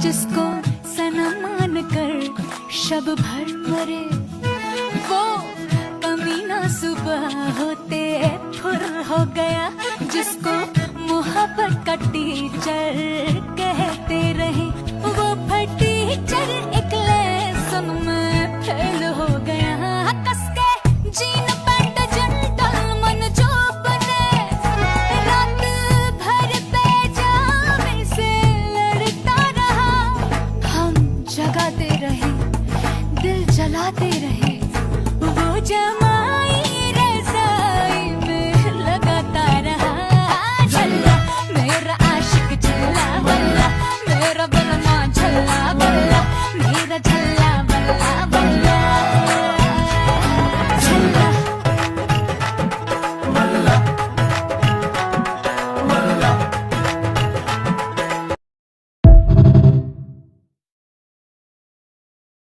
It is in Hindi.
जिसको सनम मान कर शब भर मरे, वो कमीना सुबह होते फुर हो गया। जिसको मोहब्बत का टीचर कहते रहे, वो टीचर एक लेसन में फेल हो गया। कस के जीन पैंट जंटल मन जो बने, रात भर पैजामे से लड़ता रहा। हम जगाते रहे, दिल जलाते रहे, वो जमा